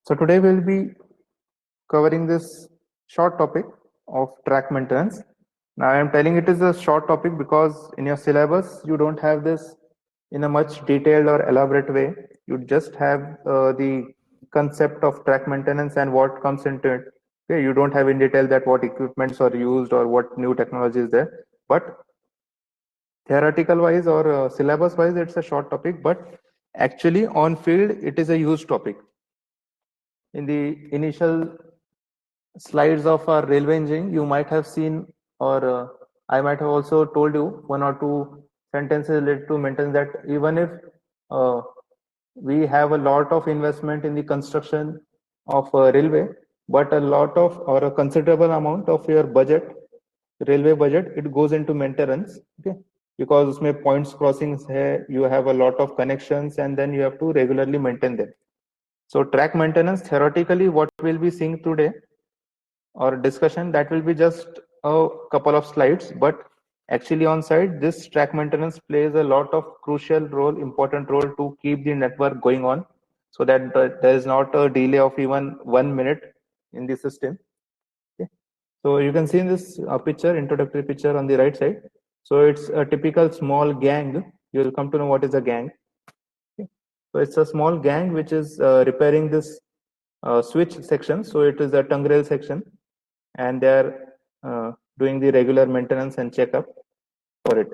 So today we'll be covering this short topic of track maintenance. Now I am telling it is a short topic because in your syllabus you don't have this in a much detailed or elaborate way. You just have the concept of track maintenance and what comes into it. Okay, you don't have in detail that what equipments are used or what new technology is there. But theoretical wise or syllabus wise, it's a short topic. But actually on field, it is a huge topic. In the initial slides of our railway engineering, you might have seen, or I might have also told you one or two sentences related to maintenance that even if uh, we have a lot of investment in the construction of a railway, but a lot of or a considerable amount of your budget, railway budget, it goes into maintenance. Okay, because उसमें points crossings है, you have a lot of connections, and then you have to regularly maintain them. So track maintenance, theoretically, what we'll be seeing today or discussion, that will be just a couple of slides, but actually on site this track maintenance plays a lot of crucial role, important role to keep the network going on, so that there is not a delay of even 1 minute in the system. Okay. So you can see in this picture, introductory picture on the right side, so it's a typical small gang. You will come to know what is a gang. Okay. So it's a small gang which is repairing this switch section. So it is a tongue rail section, and they are doing the regular maintenance and checkup for it.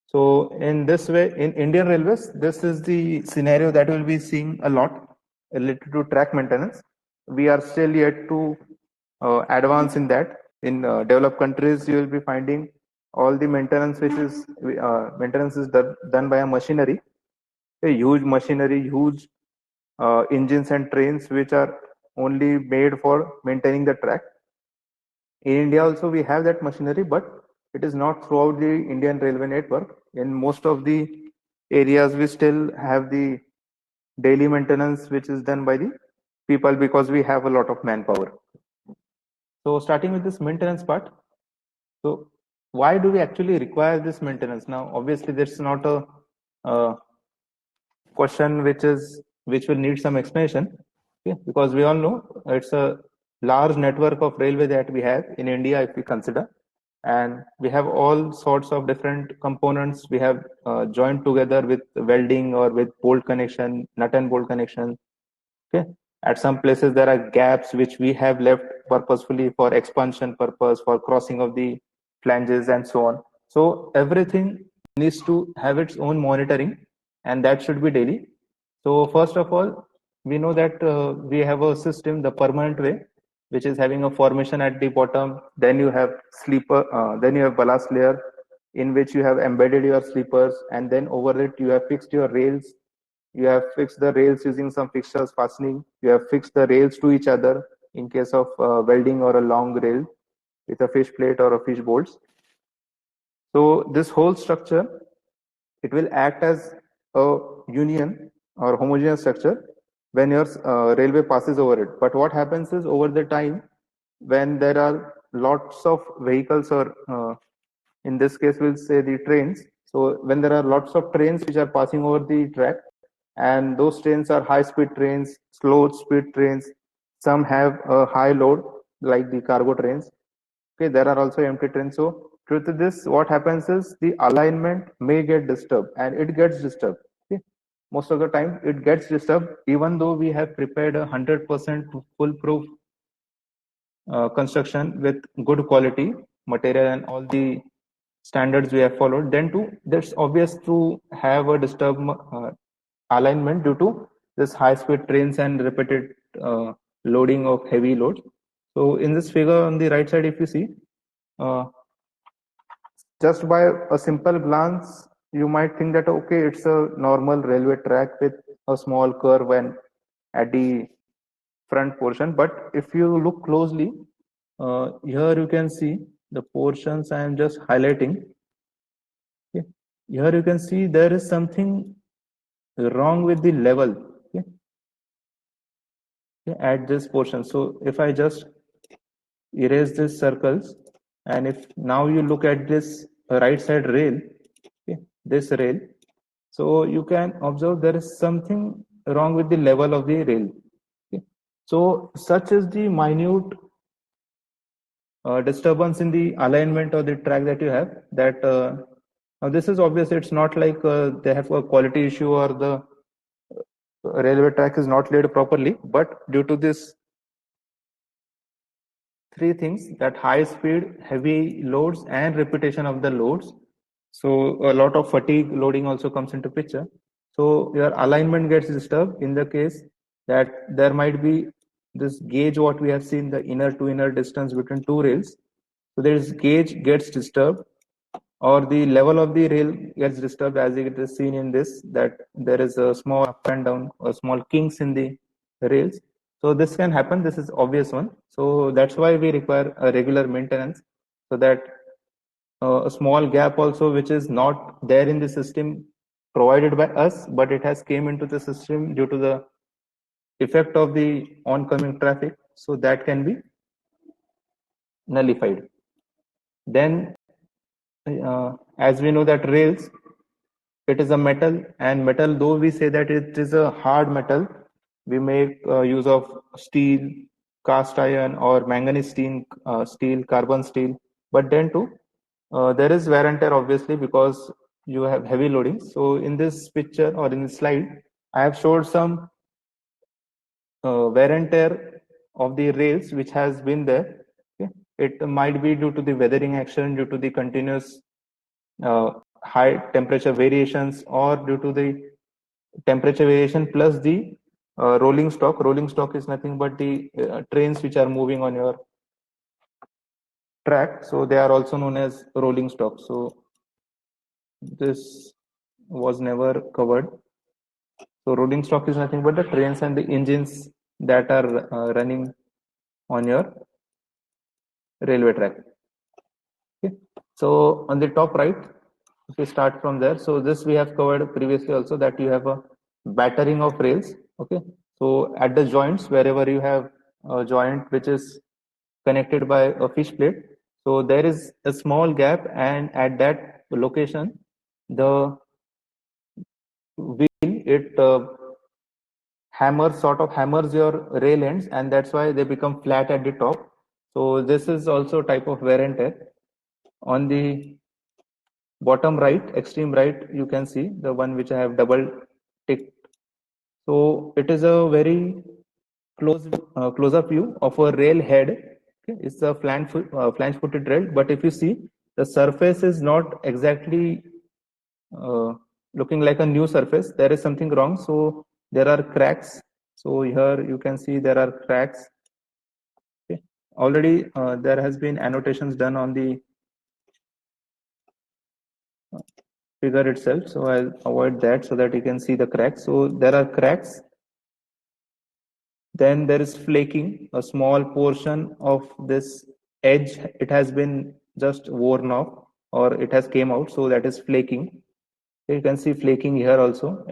So in this way, in Indian Railways, this is the scenario that we'll be seeing a lot related to track maintenance. We are still yet to advance in that. In developed countries, you will be finding all the maintenance which is maintenance is done by a machinery, a huge machinery, huge engines and trains which are only made for maintaining the track. In India also we have that machinery, but it is not throughout the Indian railway network. In most of the areas, we still have the daily maintenance which is done by the people because we have a lot of manpower. So starting with this maintenance part, so why do we actually require this maintenance? Now, obviously, that's not a question which will need some explanation, okay? Because we all know it's a large network of railway that we have in India, if we consider, and we have all sorts of different components. We have joined together with welding or with bolt connection, nut and bolt connection. Okay, at some places there are gaps which we have left purposefully for expansion purpose, for crossing of the flanges and so on. So everything needs to have its own monitoring, and that should be daily. So first of all, we know that we have a system, the permanent way, which is having a formation at the bottom. Then you have sleeper, then you have ballast layer, in which you have embedded your sleepers, and then over it you have fixed your rails. You have fixed the rails using some fixtures fastening. You have fixed the rails to each other in case of welding or a long rail with a fish plate or a fish bolts. So this whole structure, it will act as a union or homogeneous structure when your railway passes over it. But what happens is over the time, when there are lots of vehicles, or in this case we'll say the trains. So when there are lots of trains which are passing over the track, and those trains are high speed trains, slow speed trains, some have a high load like the cargo trains. Okay, there are also empty trains. So due to this, what happens is the alignment may get disturbed, and it gets disturbed. Okay, most of the time it gets disturbed, even though we have prepared 100% foolproof construction with good quality material and all the standards we have followed. Then too, that's obvious to have a disturbed alignment due to this high speed trains and repeated loading of heavy loads. So in this figure on the right side, if you see, uh, just by a simple glance, you might think that okay, it's a normal railway track with a small curve and at the front portion. But if you look closely, here you can see the portions I am just highlighting. Okay. Here you can see there is something wrong with the level. Okay. Okay, at this portion. So if I just erase these circles, and if now you look at this right side rail, okay, this rail, so you can observe there is something wrong with the level of the rail. Okay. So such is the minute disturbance in the alignment or the track that you have, that now this is obvious. It's not like they have a quality issue or the railway track is not laid properly, but due to this three things, that high speed, heavy loads, and repetition of the loads. So a lot of fatigue loading also comes into picture. So your alignment gets disturbed in the case that there might be this gauge, what we have seen, the inner to inner distance between two rails. So this gauge gets disturbed, or the level of the rail gets disturbed, as it is seen in this, that there is a small up and down or small kinks in the rails. So this can happen. This is obvious one. So that's why we require a regular maintenance, so that a small gap also, which is not there in the system provided by us, but it has came into the system due to the effect of the oncoming traffic, so that can be nullified. Then as we know that rails, it is a metal, and metal, though we say that it is a hard metal, we make use of steel, cast iron, or manganese steel, carbon steel. But then too, there is wear and tear, obviously, because you have heavy loading. So in this picture or in this slide, I have showed some wear and tear of the rails which has been there. Okay? It might be due to the weathering action, due to the continuous uh, high temperature variations, or due to the temperature variation plus the rolling stock. Rolling stock is nothing but the trains which are moving on your track. So they are also known as rolling stock. So this was never covered. So rolling stock is nothing but the trains and the engines that are running on your railway track. Okay. So on the top right, if we start from there, so this we have covered previously also, that you have a battering of rails. Okay. So at the joints, wherever you have a joint which is connected by a fish plate, so there is a small gap, and at that location, the wheel, it hammers your rail ends, and that's why they become flat at the top. So this is also type of wear and tear. On the bottom right, extreme right, you can see the one which I have double ticked. So it is a very close up view of a rail head. Okay? It's a flange footed rail, but if you see, the surface is not exactly uh, looking like a new surface. There is something wrong. So there are cracks. So here you can see there are cracks. Okay. Already there has been annotations done on the figure itself. So I'll avoid that so that you can see the cracks. So there are cracks. Then there is flaking, a small portion of this edge, it has been just worn off, or it has came out. So that is flaking. You can see flaking here also.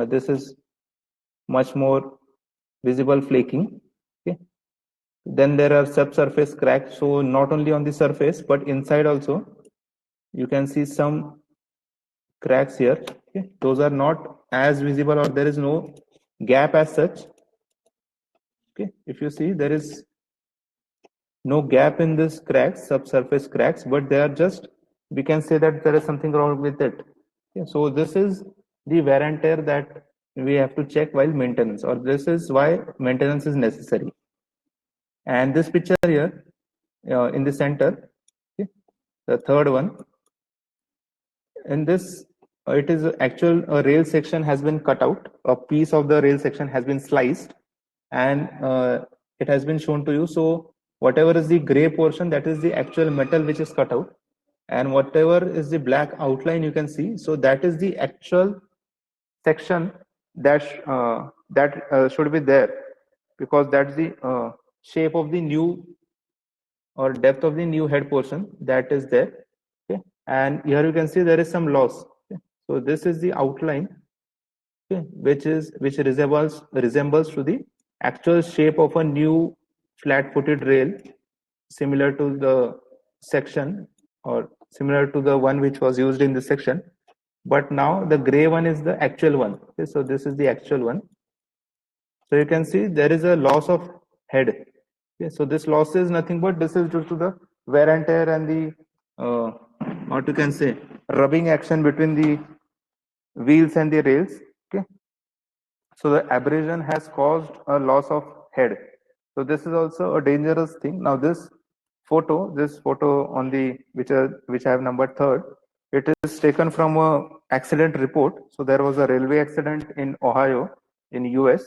This is much more visible flaking. Okay. Then there are subsurface cracks. So not only on the surface, but inside also, you can see some cracks here. Okay. Those are not as visible, or there is no gap as such. Okay. If you see, there is no gap in this cracks, subsurface cracks, but they are just, we can say that there is something wrong with it. Okay. So this is the wear and tear that we have to check while maintenance, or this is why maintenance is necessary. And this picture here in the center, okay, the third one, in this it is actual rail section has been cut out, a piece of the rail section has been sliced, and it has been shown to you. So whatever is the gray portion, that is the actual metal which is cut out, and whatever is the black outline you can see, so that is the actual section that should be there, because that's the shape of the new, or depth of the new head portion that is there. Okay. And here you can see there is some loss. Okay. So this is the outline, okay, which resembles to the actual shape of a new flat footed rail, similar to the section, or similar to the one which was used in the section, but now the gray one is the actual one. Okay. So this is the actual one. So you can see there is a loss of head. Okay, so this loss is nothing but this is due to the wear and tear and the what you can say rubbing action between the wheels and the rails. Okay, so the abrasion has caused a loss of head. So this is also a dangerous thing. Now this photo on the which I have numbered third, it is taken from a accident report. So there was a railway accident in Ohio in US.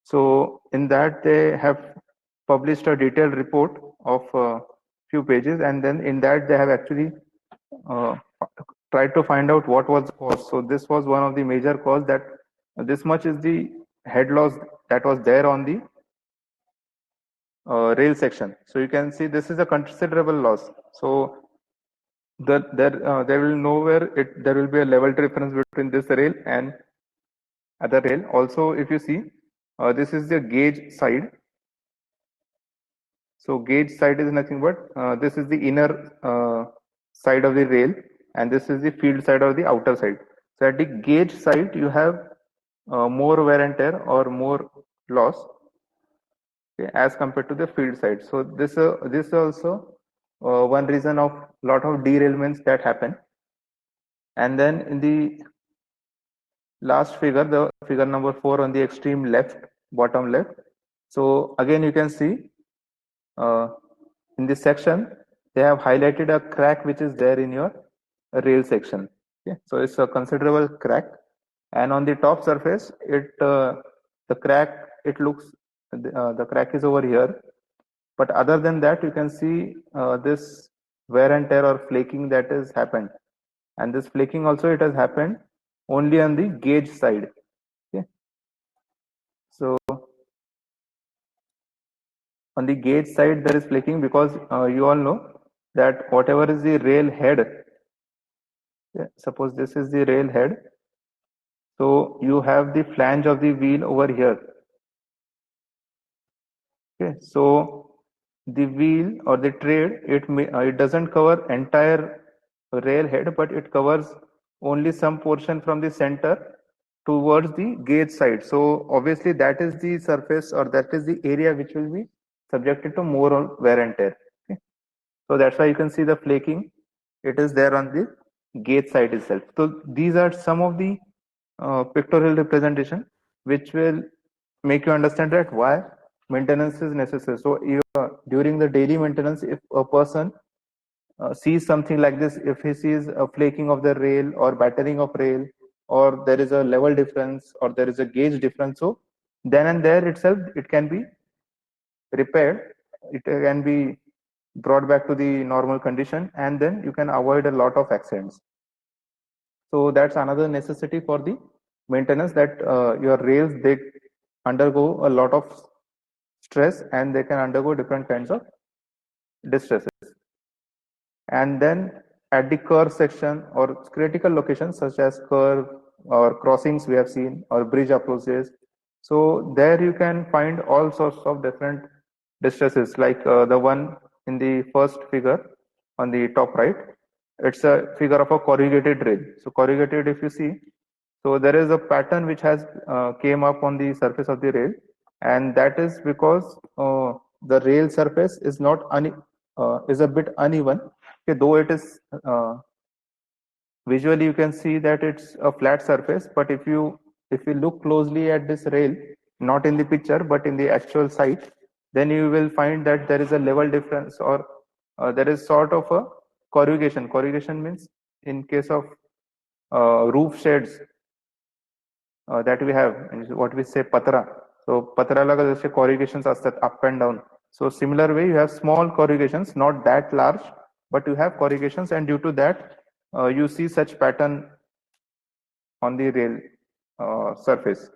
So in that they have published a detailed report of a few pages, and then in that they have actually uh, tried to find out what was the cause. So this was one of the major cause, that this much is the head loss that was there on the rail section. So you can see this is a considerable loss. So there will nowhere there will be a level difference between this rail and other rail. Also, if you see, this is the gauge side. So gauge side is nothing but this is the inner side of the rail, and this is the field side of the outer side. So at the gauge side, you have more wear and tear or more loss, okay, as compared to the field side. So this is also one reason of lot of derailments that happen. And then in the last figure, the figure number 4 on the extreme left, bottom left. So again, you can see in this section, they have highlighted a crack which is there in your rail section. Okay, so it's a considerable crack, and on the top surface, the crack looks the crack is over here. But other than that, you can see this wear and tear or flaking that has happened, and this flaking also it has happened only on the gauge side. Okay, so on the gauge side there is flaking because you all know that whatever is the rail head, suppose this is the rail head, so you have the flange of the wheel over here. Okay, so the wheel or the trade, it doesn't cover entire rail head, but it covers only some portion from the center towards the gauge side. So obviously that is the surface, or that is the area which will be subjected to more on wear and tear. Okay, so that's why you can see the flaking, it is there on the gauge side itself. So these are some of the pictorial representation which will make you understand that why maintenance is necessary. So during the daily maintenance, if a person sees something like this, if he sees a flaking of the rail or battering of rail, or there is a level difference or there is a gauge difference, so then and there itself it can be repaired, it can be brought back to the normal condition, and then you can avoid a lot of accidents. So that's another necessity for the maintenance, that your rails, they undergo a lot of stress and they can undergo different kinds of distresses. And then at the curve section or critical locations such as curve or crossings we have seen, or bridge approaches, so there you can find all sorts of different distresses, like the one in the first figure on the top right. It's a figure of a corrugated rail. So corrugated, if you see, so there is a pattern which has came up on the surface of the rail, and that is because the rail surface is not is a bit uneven. Okay, though it is visually you can see that it's a flat surface, but if you look closely at this rail, not in the picture but in the actual site, then you will find that there is a level difference, or there is sort of a corrugation. Corrugation means, in case of roof sheds that we have, what we say patra. So patra laga जसे corrugations असतात up and down. So similar way, you have small corrugations, not that large, but you have corrugations, and due to that, you see such pattern on the rail surface.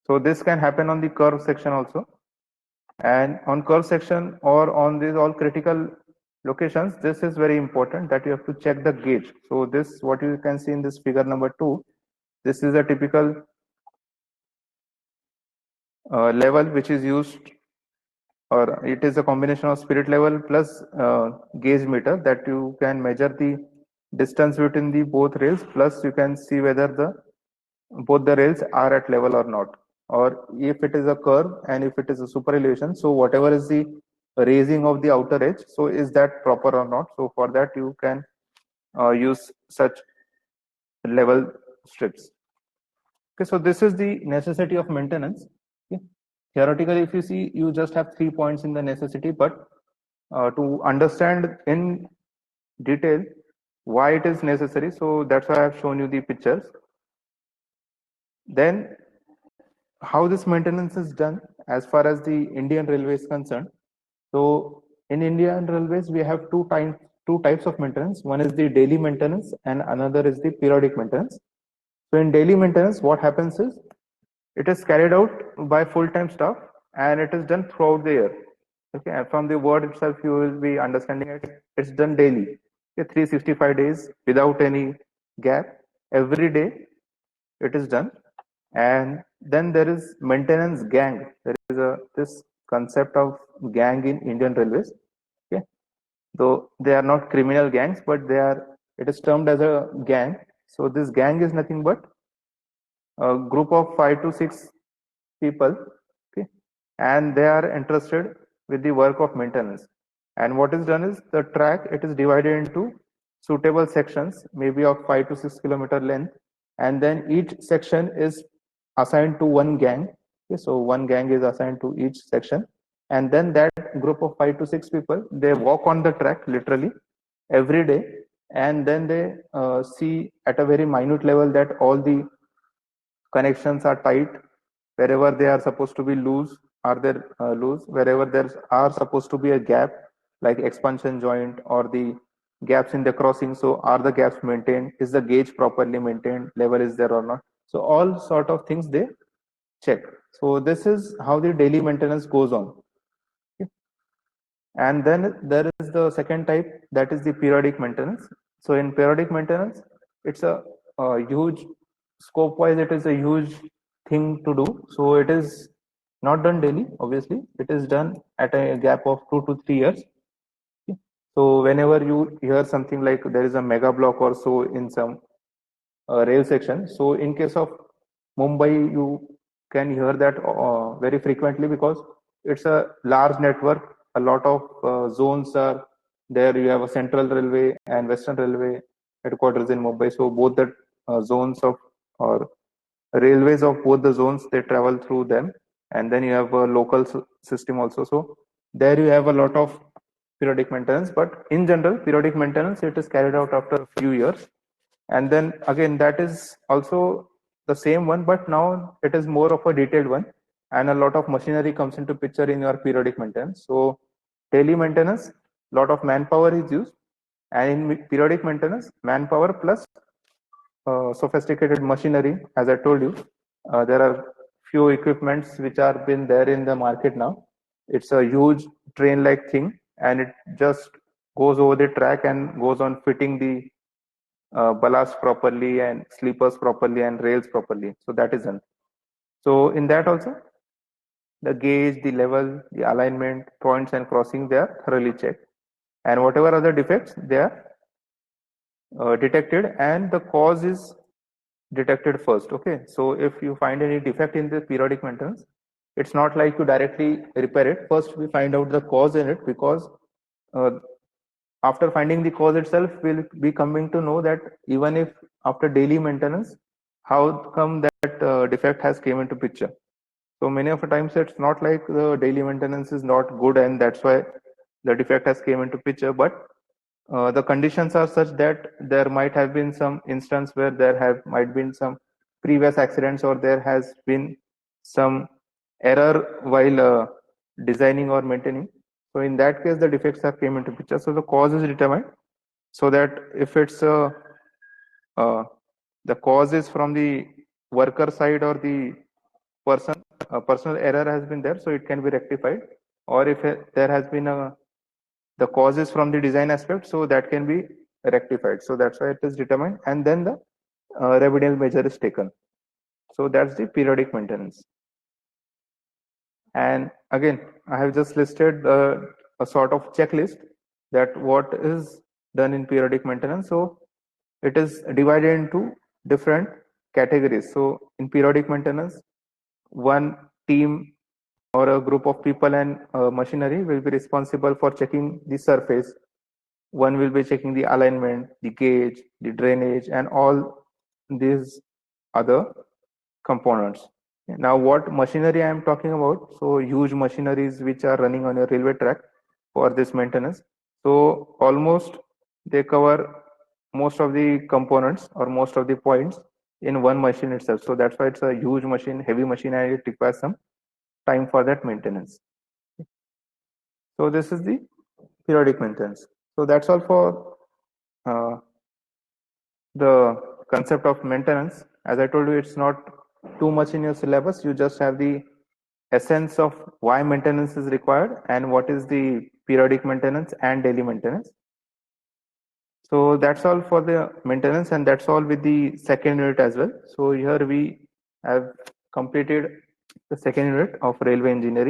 So this can happen on the curve section also, and on curve section or on these all critical locations, this is very important that you have to check the gauge. So this, what you can see in this figure number 2, this is a typical level which is used, or it is a combination of spirit level plus gauge meter, that you can measure the distance between the both rails, plus you can see whether both the rails are at level or not. or if it is a curve and if it is a super elevation, so whatever is the raising of the outer edge, so is that proper or not? So for that you can use such level strips. Okay, so this is the necessity of maintenance. Okay. Theoretically, if you see, you just have 3 points in the necessity, but to understand in detail why it is necessary, so that's why I have shown you the pictures. Then how this maintenance is done as far as the Indian Railway is concerned. So in Indian Railways, we have two types of maintenance. One is the daily maintenance and another is the periodic maintenance. So in daily maintenance, what happens is it is carried out by full-time staff and it is done throughout the year. Okay, and from the word itself, you will be understanding it. It's done daily, okay, 365 days without any gap. Every day it is done. And then there is maintenance gang. There is this concept of gang in Indian Railways. Okay, though they are not criminal gangs, but they are. It is termed as a gang. So this gang is nothing but a group of 5 to 6 people, okay, and they are interested with the work of maintenance. And what is done is the track, it is divided into suitable sections, maybe of 5 to 6 kilometer length, and then each section is assigned to one gang. Okay, so one gang is assigned to each section, and then that group of 5 to 6 people, they walk on the track literally every day, and then they see at a very minute level that all the connections are tight. Wherever they are supposed to be loose, are there loose? Wherever there are supposed to be a gap, like expansion joint or the gaps in the crossing, so are the gaps maintained? Is the gauge properly maintained? Level is there or not? So all sort of things they check. So this is how the daily maintenance goes on. Okay. And then there is the second type, that is the periodic maintenance. So in periodic maintenance, it's a huge scope wise, it is a huge thing to do. So it is not done daily, obviously. It is done at a gap of 2 to 3 years. Okay. So whenever you hear something like there is a mega block or so in some rail section, so in case of Mumbai, you can hear that very frequently because it's a large network. A lot of zones are there. You have a Central Railway and Western Railway headquarters in Mumbai. So both the zones of or railways of both the zones, they travel through them, and then you have a local system also. So there you have a lot of periodic maintenance. But in general, periodic maintenance, it is carried out after a few years, and then again that is also the same one, but now it is more of a detailed one, and a lot of machinery comes into picture in your periodic maintenance. So daily maintenance, lot of manpower is used, and in periodic maintenance, manpower plus sophisticated machinery. As I told you, there are few equipments which are been there in the market now. It's a huge train like thing, and it just goes over the track and goes on fitting the ballast properly and sleepers properly and rails properly. So that is done. So in that also, the gauge, the level, the alignment, points and crossing, they are thoroughly checked. And whatever other defects, they are detected, and the cause is detected first. Okay, so if you find any defect in the periodic maintenance, it's not like you directly repair it. First, we find out the cause in it, because uh, after finding the cause itself, we'll be coming to know that even if after daily maintenance, how come that defect has came into picture. So many of the times it's not like the daily maintenance is not good and that's why the defect has came into picture, but the conditions are such that there might have been some instance where there have might been some previous accidents, or there has been some error while designing or maintaining. So in that case, the defects have came into picture. So the cause is determined, so that if it's uh, the cause is from the worker side or the personal error has been there, so it can be rectified. Or if there has been the causes from the design aspect, so that can be rectified. So that's why it is determined, and then the remedial measure is taken. So that's the periodic maintenance. And again, I have just listed a sort of checklist that what is done in periodic maintenance. So it is divided into different categories. So in periodic maintenance, one team or a group of people and machinery will be responsible for checking the surface. One will be checking the alignment, the gauge, the drainage, and all these other components. Now, what machinery I am talking about? So, huge machineries which are running on a railway track for this maintenance. So, almost they cover most of the components or most of the points in one machine itself. So, that's why it's a huge machine, heavy machine, and it requires some time for that maintenance. So, this is the periodic maintenance. So, that's all for uh, the concept of maintenance. As I told you, it's not too much in your syllabus. You just have the essence of why maintenance is required and what is the periodic maintenance and daily maintenance. So that's all for the maintenance, and that's all with the second unit as well. So here we have completed the second unit of railway engineering.